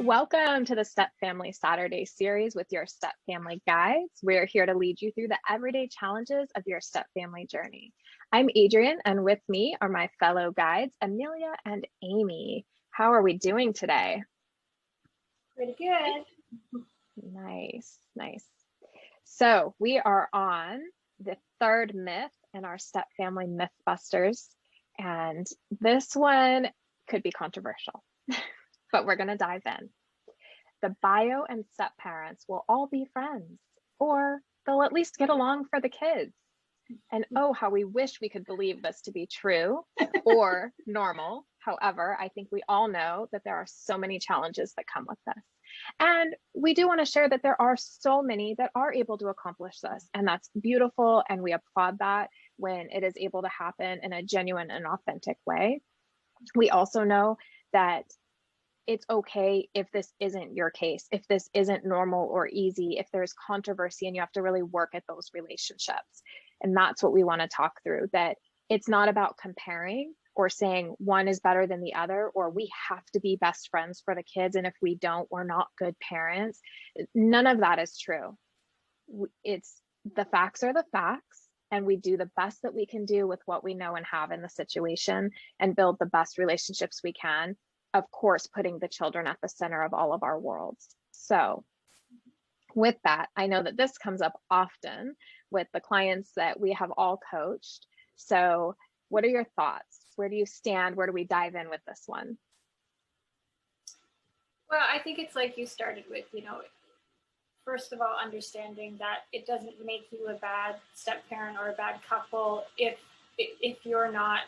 Welcome to the Stepfamily Saturday Series with your Stepfamily guides. We're here to lead you through the everyday challenges of your stepfamily journey. I'm Adrienne, and with me are my fellow guides, Amelia and Amy. How are we doing today? Pretty good. Nice, nice. So we are on the third myth in our Stepfamily Mythbusters, and this one could be controversial. But we're going to dive in. The bio and step parents will all be friends, or they'll at least get along for the kids. And oh, how we wish we could believe this to be true or normal. However, I think we all know that there are so many challenges that come with this. And we do want to share that there are so many that are able to accomplish this. And that's beautiful. And we applaud that when it is able to happen in a genuine and authentic way. We also know that it's okay if this isn't your case, if this isn't normal or easy, if there's controversy and you have to really work at those relationships. And that's what we want to talk through, that it's not about comparing or saying one is better than the other, or we have to be best friends for the kids. And if we don't, we're not good parents. None of that is true. It's the facts are the facts. And we do the best that we can do with what we know and have in the situation and build the best relationships we can. Of course, putting the children at the center of all of our worlds. So with that, I know that this comes up often with the clients that we have all coached. So what are your thoughts? Where do you stand? Where do we dive in with this one? Well, I think it's like you started with, first of all, understanding that it doesn't make you a bad step parent or a bad couple if you're not,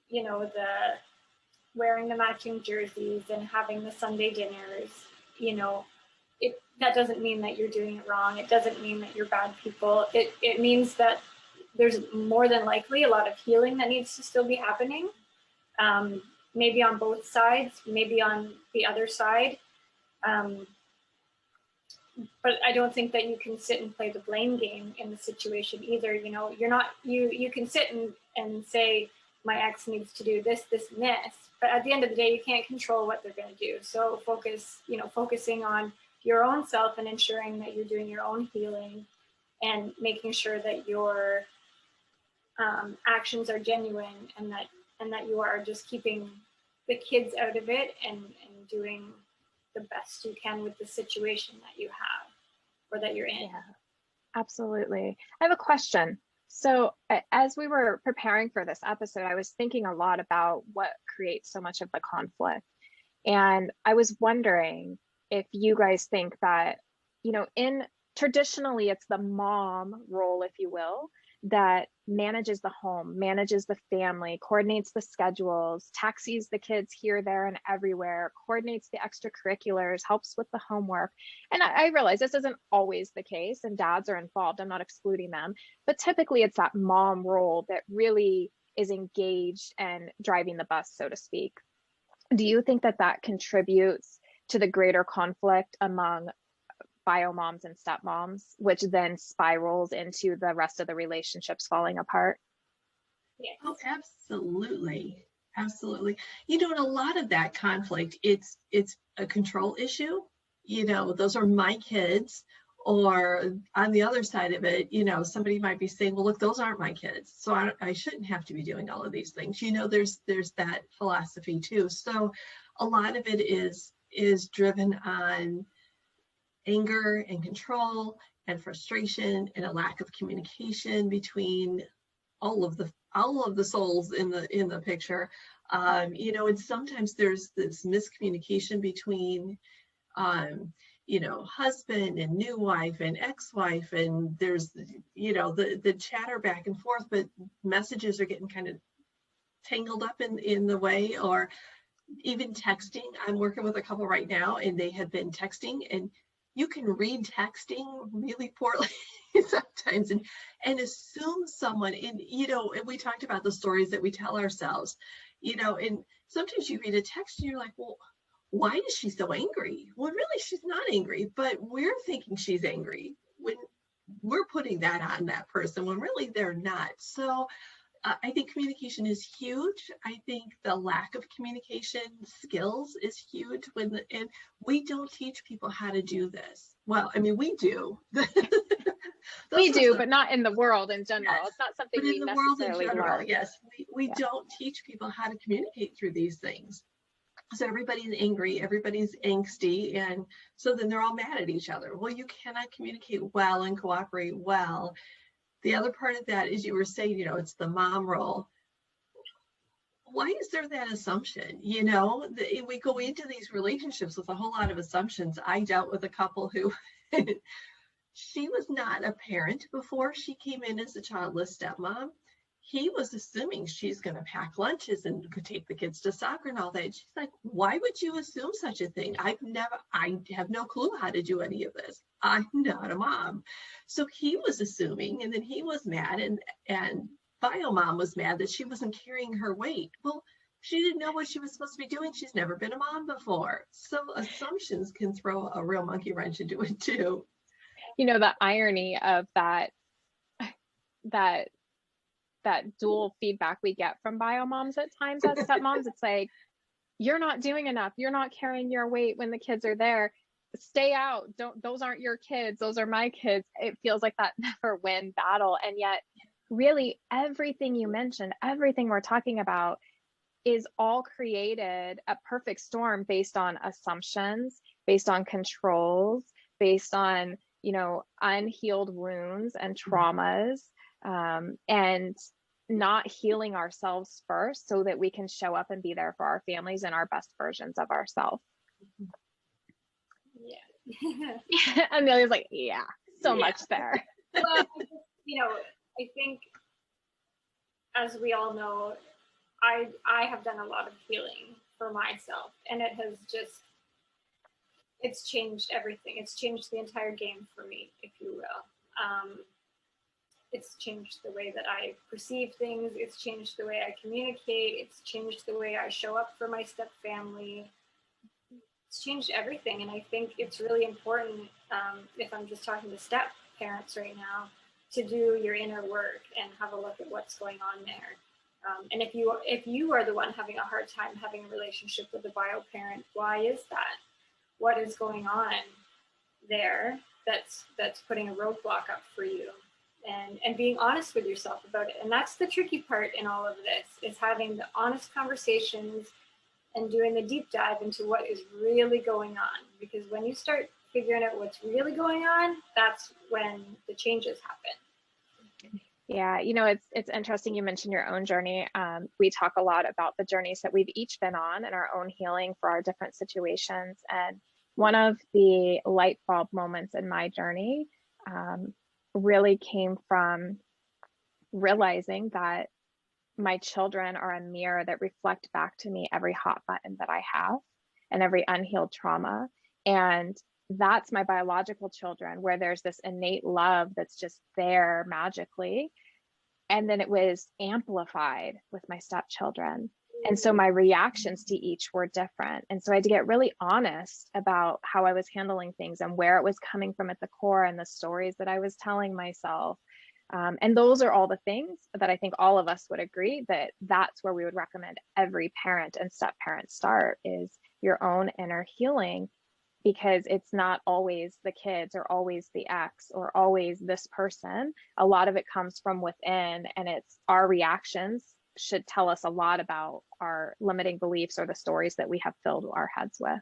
the wearing the matching jerseys and having the Sunday dinners, that doesn't mean that you're doing it wrong. It doesn't mean that you're bad people. It means that there's more than likely a lot of healing that needs to still be happening. Maybe on both sides, maybe on the other side. But I don't think that you can sit and play the blame game in the situation either. You can sit and say, my ex needs to do this, this, and this. But at the end of the day, you can't control what they're going to do. So focusing on your own self and ensuring that you're doing your own healing and making sure that your actions are genuine and that you are just keeping the kids out of it and doing the best you can with the situation that you have or that you're in. Yeah, absolutely. I have a question. So as we were preparing for this episode, I was thinking a lot about what creates so much of the conflict. And I was wondering if you guys think that, traditionally it's the mom role, if you will, that manages the home, manages the family, coordinates the schedules, taxis the kids here, there, and everywhere, coordinates the extracurriculars, helps with the homework. And I realize this isn't always the case and dads are involved. I'm not excluding them, but typically it's that mom role that really is engaged and driving the bus, so to speak. Do you think that that contributes to the greater conflict among bio moms and stepmoms, which then spirals into the rest of the relationships falling apart? Yeah. Oh, absolutely. Absolutely. And a lot of that conflict, it's a control issue. Those are my kids. Or on the other side of it, somebody might be saying, well, look, those aren't my kids. So I shouldn't have to be doing all of these things. There's that philosophy too. So a lot of it is driven on anger and control and frustration and a lack of communication between all of the souls in the picture. And sometimes there's this miscommunication between husband and new wife and ex-wife, and there's the chatter back and forth, but messages are getting kind of tangled up in the way, or even texting. I'm working with a couple right now and they have been texting, and you can read texting really poorly sometimes and assume someone, and we talked about the stories that we tell ourselves, and sometimes you read a text and you're like, well, why is she so angry? Well, really, she's not angry, but we're thinking she's angry when we're putting that on that person when really they're not. So I think communication is huge. I think the lack of communication skills is huge and we don't teach people how to do this. Well, I mean, we do. We do, but not in the world in general. Yes, It's not something but in we the world in necessarily general, learn. yes, we don't teach people how to communicate through these things. So everybody's angry, everybody's angsty, and so then they're all mad at each other. Well, you cannot communicate well and cooperate well. The other part of that is you were saying, it's the mom role. Why is there that assumption? We go into these relationships with a whole lot of assumptions. I dealt with a couple who she was not a parent before she came in as a childless stepmom. He was assuming she's going to pack lunches and take the kids to soccer and all that. She's like, why would you assume such a thing? I have no clue how to do any of this. I'm not a mom. So he was assuming, and then he was mad, and bio mom was mad that she wasn't carrying her weight. Well, she didn't know what she was supposed to be doing. She's never been a mom before. So assumptions can throw a real monkey wrench into it too. The irony of that dual feedback we get from bio moms at times as stepmoms. It's like, you're not doing enough. You're not carrying your weight when the kids are there. Stay out. Those aren't your kids. Those are my kids. It feels like that never win battle. And yet really everything you mentioned, everything we're talking about is all created a perfect storm based on assumptions, based on controls, based on, unhealed wounds and traumas, and not healing ourselves first so that we can show up and be there for our families and our best versions of ourselves. Yeah. Amelia's like, yeah, so much there. Well, I think, as we all know, I have done a lot of healing for myself, and it's changed everything. It's changed the entire game for me, if you will. It's changed the way that I perceive things. It's changed the way I communicate. It's changed the way I show up for my step family. It's changed everything. And I think it's really important, if I'm just talking to step parents right now, to do your inner work and have a look at what's going on there. And if you are the one having a hard time having a relationship with the bio parent, why is that? What is going on there that's putting a roadblock up for you? And being honest with yourself about it. And that's the tricky part in all of this, is having the honest conversations and doing the deep dive into what is really going on. Because when you start figuring out what's really going on, that's when the changes happen. Yeah, it's interesting you mentioned your own journey. We talk a lot about the journeys that we've each been on and our own healing for our different situations. And one of the light bulb moments in my journey really came from realizing that my children are a mirror that reflect back to me every hot button that I have and every unhealed trauma. And that's my biological children, where there's this innate love that's just there magically. And then it was amplified with my stepchildren. And so my reactions to each were different. And so I had to get really honest about how I was handling things and where it was coming from at the core and the stories that I was telling myself. And those are all the things that I think all of us would agree that that's where we would recommend every parent and step parent start, is your own inner healing, because it's not always the kids or always the ex or always this person. A lot of it comes from within, and it's our reactions should tell us a lot about our limiting beliefs or the stories that we have filled our heads with.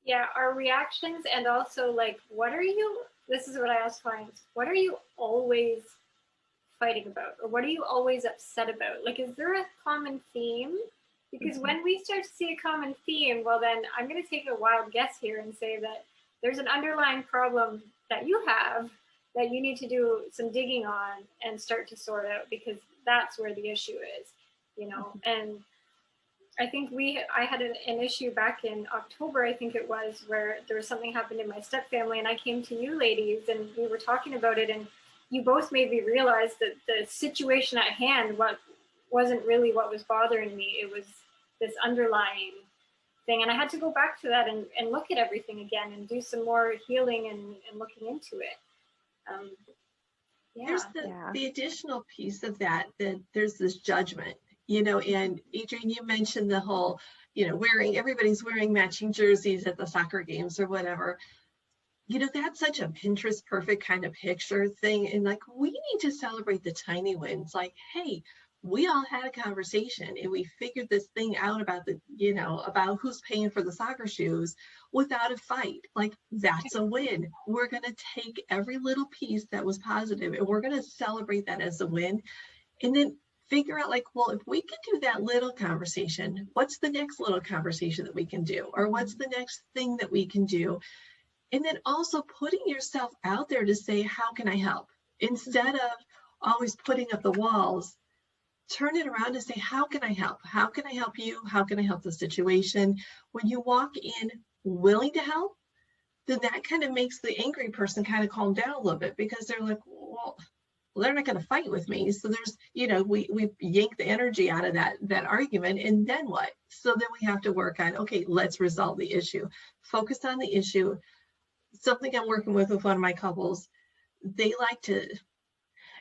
Yeah, our reactions, and also this is what I ask clients, what are you always fighting about? Or what are you always upset about? Like, is there a common theme? Because when we start to see a common theme, well, then I'm going to take a wild guess here and say that there's an underlying problem that you have that you need to do some digging on and start to sort out, because that's where the issue is, And I think I had an issue back in October, I think it was, where there was something happened in my step family, and I came to you ladies and we were talking about it, and you both made me realize that the situation at hand wasn't really what was bothering me. It was this underlying thing. And I had to go back to that and look at everything again and do some more healing and looking into it. There's the additional piece of that there's this judgment, and Adrienne, you mentioned the whole, everybody's wearing matching jerseys at the soccer games or whatever. That's such a Pinterest perfect kind of picture thing. And like, we need to celebrate the tiny wins. Like, hey, we all had a conversation and we figured this thing out about about who's paying for the soccer shoes without a fight. Like, that's a win. We're going to take every little piece that was positive and we're going to celebrate that as a win. And then figure out, like, well, if we can do that little conversation, what's the next little conversation that we can do? Or what's the next thing that we can do? And then also putting yourself out there to say, how can I help? Instead of always putting up the walls, turn it around and say, how can I help? How can I help you? How can I help the situation? When you walk in willing to help, then that kind of makes the angry person kind of calm down a little bit, because they're like, well, they're not going to fight with me. So there's, we yank the energy out of that argument. And then what? So then we have to work on, okay, let's resolve the issue. Focus on the issue. Something I'm working with one of my couples, they like to,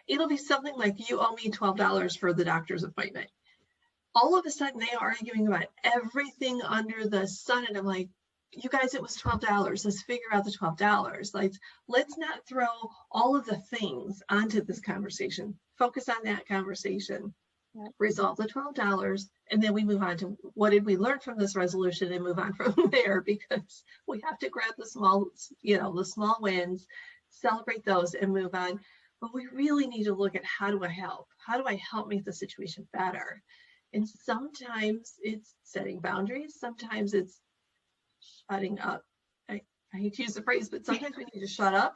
it'll be something like, you owe me $12 for the doctor's appointment. All of a sudden they are arguing about everything under the sun. And I'm like, you guys, it was $12. Let's figure out the $12. Like, let's not throw all of the things onto this conversation. Focus on that conversation. Resolve the $12, and then we move on to what did we learn from this resolution and move on from there, because we have to grab the small wins, celebrate those and move on. But we really need to look at, how do I help? How do I help make the situation better? And sometimes it's setting boundaries. Sometimes it's shutting up. I hate to use the phrase, but sometimes we need to shut up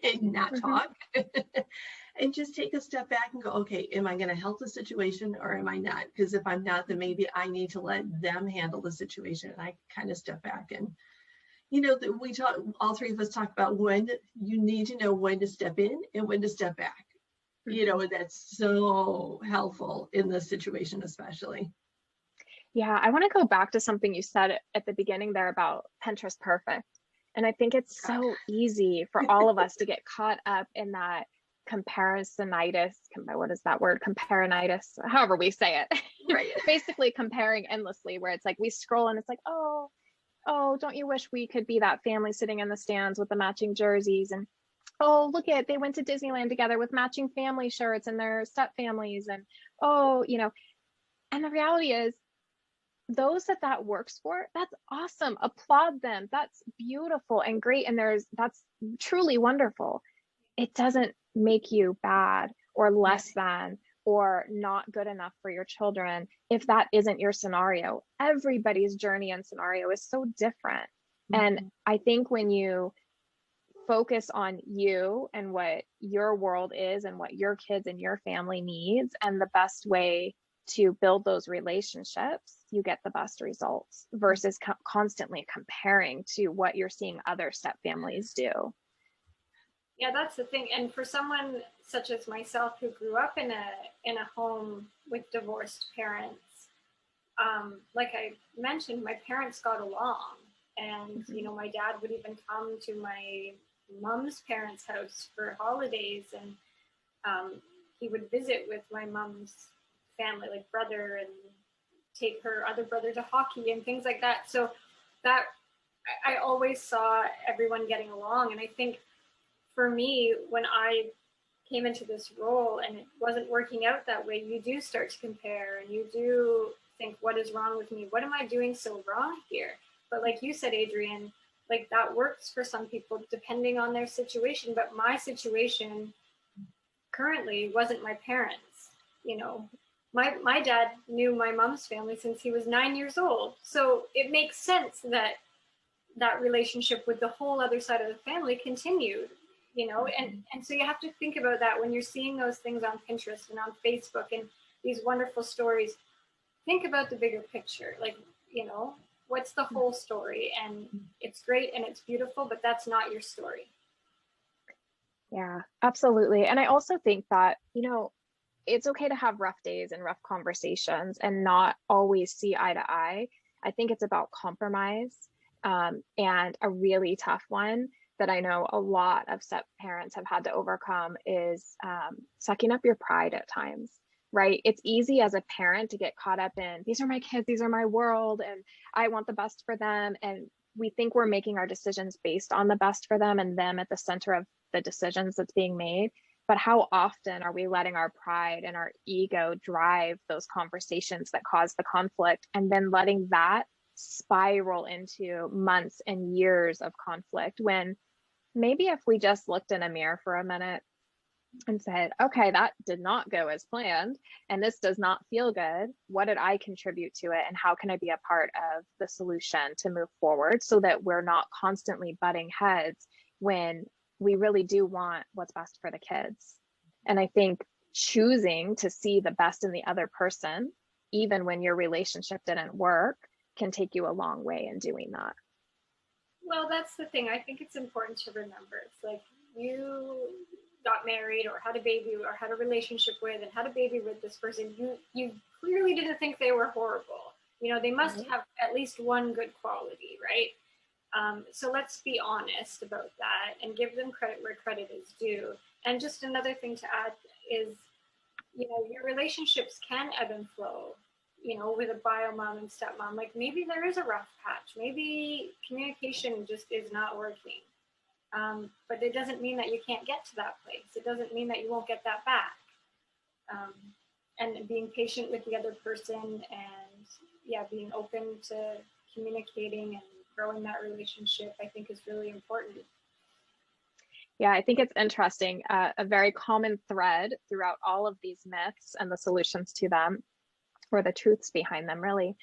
and not talk. And just take a step back and go, okay, am I going to help the situation or am I not? Because if I'm not, then maybe I need to let them handle the situation. And I kind of step back. And, we talk, all three of us talk about when you need to know when to step in and when to step back. And that's so helpful in this situation, especially. Yeah, I want to go back to something you said at the beginning there about Pinterest perfect. And I think it's so easy for all of us to get caught up in that comparisonitis, what is that word? Comparinitis, however we say it. Right. Basically comparing endlessly, where it's like we scroll and it's like, oh, don't you wish we could be that family sitting in the stands with the matching jerseys? And oh, look at, they went to Disneyland together with matching family shirts and their step families. And and the reality is, those that works for, that's awesome. Applaud them. That's beautiful and great. And that's truly wonderful. It doesn't make you bad or less than or not good enough for your children if that isn't your scenario. Everybody's journey and scenario is so different. And I think when you focus on you and what your world is and what your kids and your family needs, and the best way to build those relationships, you get the best results versus constantly comparing to what you're seeing other step families do. Yeah, that's the thing. And for someone such as myself who grew up in a home with divorced parents, like I mentioned, my parents got along, and my dad would even come to my mom's parents' house for holidays, and he would visit with my mom's family, like brother, and take her other brother to hockey and things like that. So that I always saw everyone getting along. And I think for me, when I came into this role and it wasn't working out that way, you do start to compare and you do think, what is wrong with me? What am I doing so wrong here? But like you said, Adrienne, like that works for some people depending on their situation. But my situation currently wasn't my parents. My dad knew my mom's family since he was 9 years old. So it makes sense that relationship with the whole other side of the family continued, and so you have to think about that when you're seeing those things on Pinterest and on Facebook and these wonderful stories. Think about the bigger picture, like, what's the whole story? And it's great and it's beautiful, but that's not your story. Yeah, absolutely. And I also think that, it's okay to have rough days and rough conversations and not always see eye to eye. I think it's about compromise, and a really tough one that I know a lot of step parents have had to overcome is sucking up your pride at times, right? It's easy as a parent to get caught up in, these are my kids, these are my world, and I want the best for them. And we think we're making our decisions based on the best for them and them at the center of the decisions that's being made. But how often are we letting our pride and our ego drive those conversations that cause the conflict, and then letting that spiral into months and years of conflict, when maybe if we just looked in a mirror for a minute and said, okay, that did not go as planned, and this does not feel good. What did I contribute to it? And how can I be a part of the solution to move forward so that we're not constantly butting heads when we really do want what's best for the kids? And I think choosing to see the best in the other person, even when your relationship didn't work, can take you a long way in doing that. Well, that's the thing. I think it's important to remember. It's like you got married or had a baby or had a relationship with and had a baby with this person. You clearly didn't think they were horrible. You know, they must have at least one good quality, right? So let's be honest about that and give them credit where credit is due. And just another thing to add is, you know, your relationships can ebb and flow. You know, with a bio mom and stepmom, like maybe there is a rough patch. Maybe communication just is not working. But it doesn't mean that you can't get to that place. It doesn't mean that you won't get that back. And being patient with the other person and being open to communicating and growing that relationship, I think is really important. Yeah, I think it's interesting. A very common thread throughout all of these myths and the solutions to them, or the truths behind them really,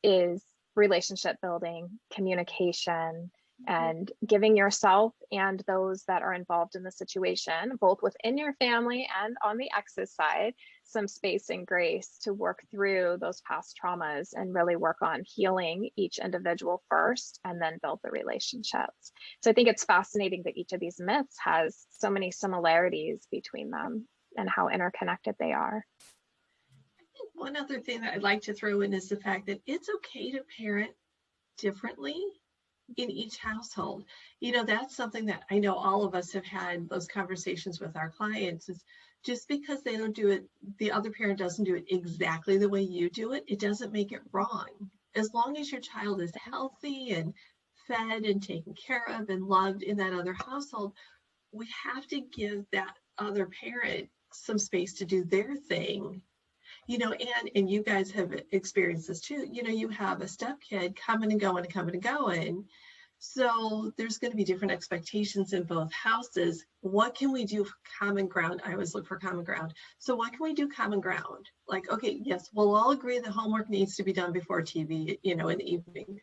is relationship building, communication, and giving yourself and those that are involved in the situation, both within your family and on the ex's side, some space and grace to work through those past traumas and really work on healing each individual first and then build the relationships. So I think it's fascinating that each of these myths has so many similarities between them and how interconnected they are. One other thing that I'd like to throw in is the fact that it's okay to parent differently in each household. You know, that's something that I know all of us have had those conversations with our clients. Is just because they don't do it, the other parent doesn't do it exactly the way you do it, it doesn't make it wrong. As long as your child is healthy and fed and taken care of and loved in that other household, we have to give that other parent some space to do their thing. You know, and you guys have experienced this too. You know, you have a stepkid coming and going and coming and going. So there's going to be different expectations in both houses. What can we do for common ground? I always look for common ground. So what can we do common ground? Like, okay, yes, we'll all agree that homework needs to be done before TV, you know, in the evening.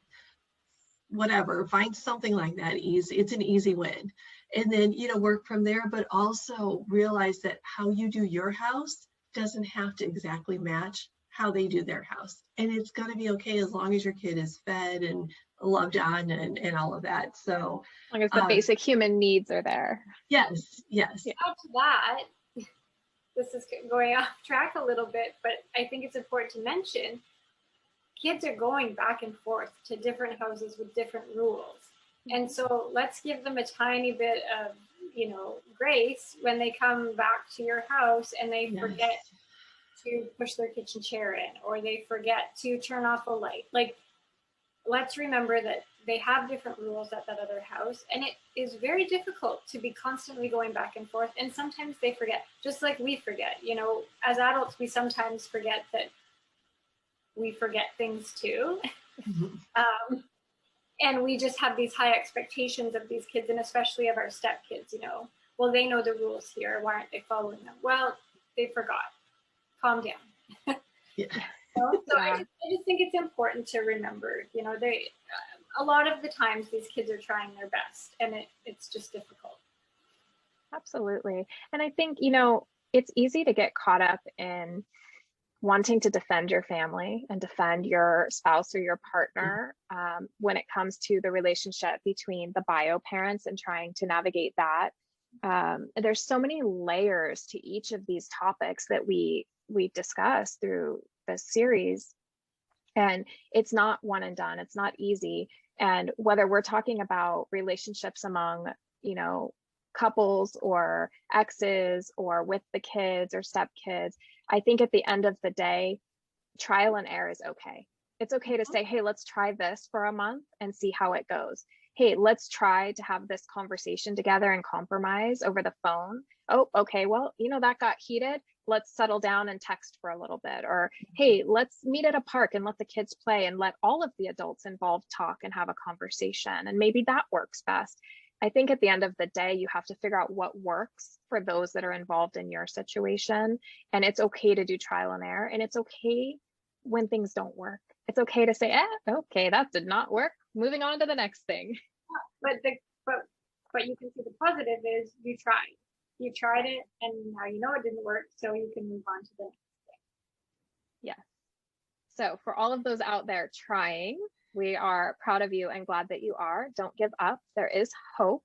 Whatever, find something like that easy. It's an easy win. And then, you know, work from there, but also realize that how you do your house doesn't have to exactly match how they do their house. And it's going to be okay as long as your kid is fed and loved on and all of that. So as long as the basic human needs are there. Yes. Add to that, this is going off track a little bit, but I think it's important to mention kids are going back and forth to different houses with different rules. And so let's give them a tiny bit of, you know, grace when they come back to your house and they forget to push their kitchen chair in, or they forget to turn off a light. Like, let's remember that they have different rules at that other house, and it is very difficult to be constantly going back and forth. And sometimes they forget, just like we forget. You know, as adults, we sometimes forget that we forget things too. And we just have these high expectations of these kids, and especially of our stepkids, you know. Well, they know the rules here. Why aren't they following them? Well, they forgot. Calm down. So I just think it's important to remember, you know, a lot of the times these kids are trying their best, and it's just difficult. Absolutely. And I think, you know, it's easy to get caught up in wanting to defend your family and defend your spouse or your partner when it comes to the relationship between the bio parents and trying to navigate that. There's so many layers to each of these topics that we discuss through this series. And it's not one and done. It's not easy. And whether we're talking about relationships among, you know, couples or exes or with the kids or stepkids, I think at the end of the day, trial and error is okay. It's okay to say, hey, let's try this for a month and see how it goes. Hey, let's try to have this conversation together and compromise over the phone. Oh, okay, well, you know, that got heated. Let's settle down and text for a little bit. Or, hey, let's meet at a park and let the kids play and let all of the adults involved talk and have a conversation. And maybe that works best. I think at the end of the day, you have to figure out what works for those that are involved in your situation. And it's okay to do trial and error. And it's okay when things don't work. It's okay to say, okay, that did not work. Moving on to the next thing. But you can see the positive is you tried it, and now you know it didn't work, so you can move on to the next thing. Yeah. So for all of those out there trying, we are proud of you and glad that you are. Don't give up. There is hope.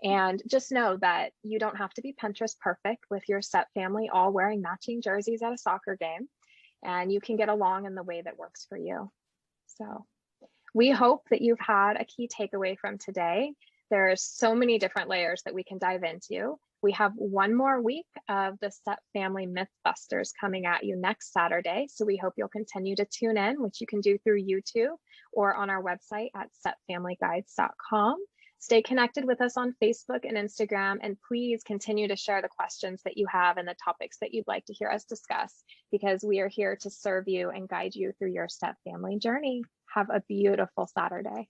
And just know that you don't have to be Pinterest perfect with your step family all wearing matching jerseys at a soccer game. And you can get along in the way that works for you. So we hope that you've had a key takeaway from today. There's so many different layers that we can dive into. We have one more week of the Step Family Mythbusters coming at you next Saturday. So we hope you'll continue to tune in, which you can do through YouTube or on our website at stepfamilyguides.com. Stay connected with us on Facebook and Instagram, and please continue to share the questions that you have and the topics that you'd like to hear us discuss, because we are here to serve you and guide you through your step family journey. Have a beautiful Saturday.